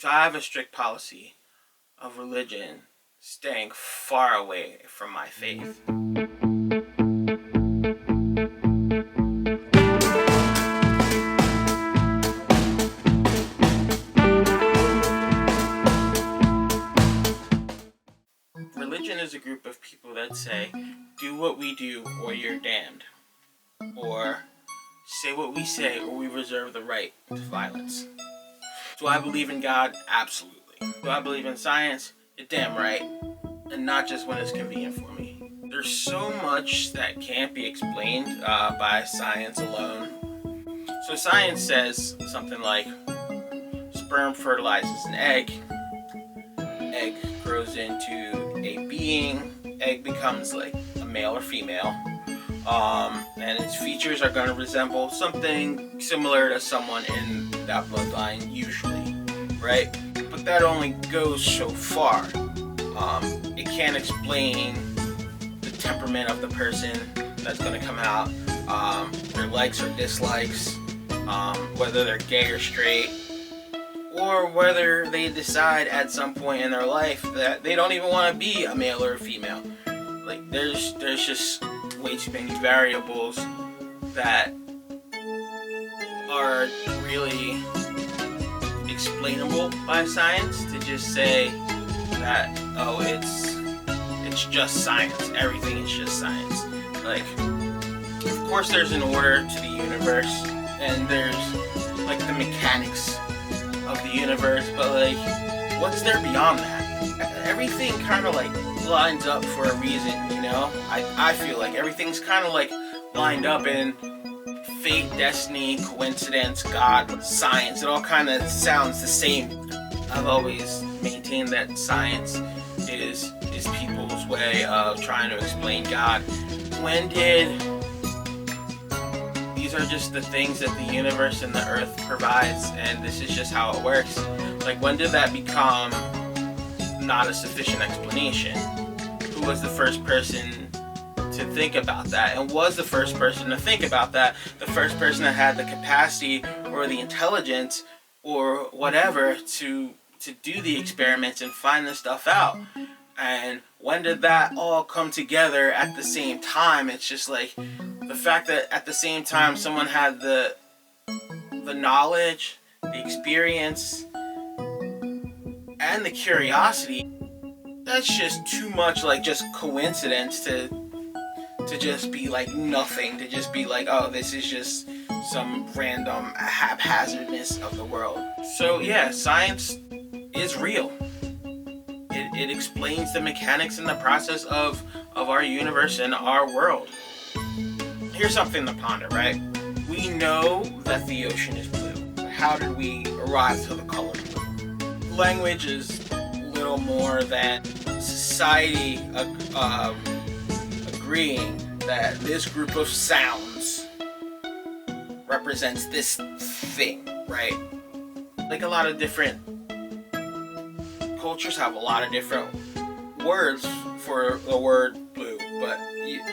So I have a strict policy of religion staying far away from my faith. Religion is a group of people that say, do what we do or you're damned. Or say what we say or we reserve the right to violence. Do I believe in God? Absolutely. Do I believe in science? You're damn right. And not just when it's convenient for me. There's so much that can't be explained by science alone. So science says something like sperm fertilizes an egg grows into a being, egg becomes like a male or female, and its features are going to resemble something similar to someone in that bloodline usually, right? But that only goes so far. It can't explain the temperament of the person that's going to come out, their likes or dislikes, whether they're gay or straight, or whether they decide at some point in their life that they don't even want to be a male or a female. Like there's just way too many variables that are really explainable by science to just say that, oh, it's just science. Everything is just science. Like, of course there's an order to the universe and there's like the mechanics of the universe, but like, what's there beyond that? Everything kind of like lines up for a reason, you know? I feel like everything's kind of like lined up in fate, destiny, coincidence, God, science. It all kind of sounds the same. I've always maintained that science is people's way of trying to explain God. These are just the things that the universe and the earth provides, and this is just how it works. Like, when did that become not a sufficient explanation? Who was the first person to think about that? And was the first person to think about that the first person that had the capacity or the intelligence or whatever to do the experiments and find this stuff out? And when did that all come together at the same time? It's just like the fact that at the same time someone had the knowledge, the experience, and the curiosity. That's just too much like just coincidence to just be like nothing, to just be like, oh, this is just some random haphazardness of the world. So yeah, science is real. It explains the mechanics and the process of our universe and our world. Here's something to ponder, right? We know that the ocean is blue. But how did we arrive to the color blue? Language is little more than society agreeing that this group of sounds represents this thing, right? Like a lot of different cultures have a lot of different words for the word blue, but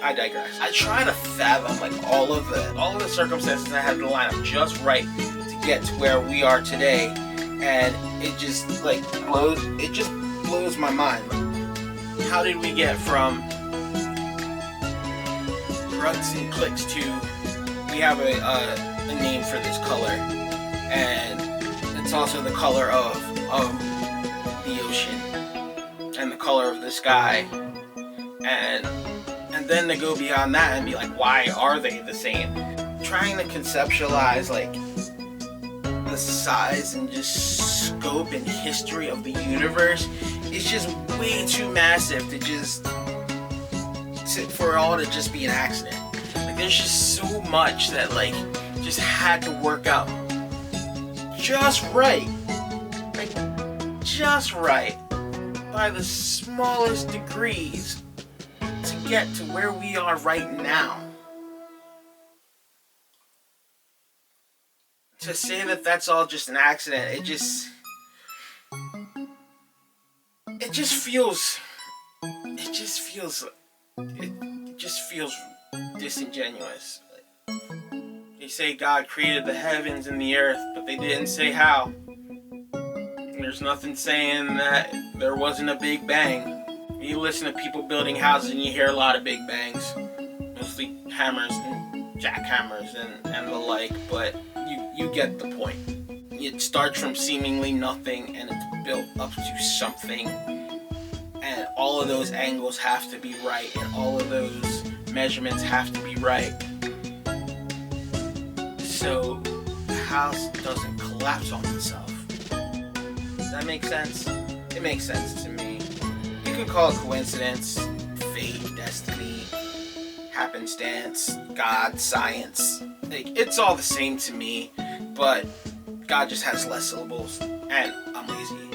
I digress. I try to fathom like all of the circumstances I had to line up just right to get to where we are today, and it just blows my mind. How did we get from runs and clicks to we have a name for this color, and it's also the color of the ocean and the color of the sky, and then to go beyond that and be like, why are they the same? Trying to conceptualize like the size and just scope and history of the universe is just way too massive to just for it all to just be an accident. Like, there's just so much that like just had to work out just right. Just right, by the smallest degrees, to get to where we are right now. To say that that's all just an accident, it just feels disingenuous. They say God created the heavens and the earth, but they didn't say how. There's nothing saying that there wasn't a big bang. You listen to people building houses and you hear a lot of big bangs. Mostly hammers and jackhammers and the like, but you get the point. It starts from seemingly nothing and it's built up to something. And all of those angles have to be right and all of those measurements have to be right. So the house doesn't collapse on itself. Does that make sense? It makes sense to me. You can call it coincidence, fate, destiny, happenstance, God, science. Like, it's all the same to me, but God just has less syllables, and I'm lazy.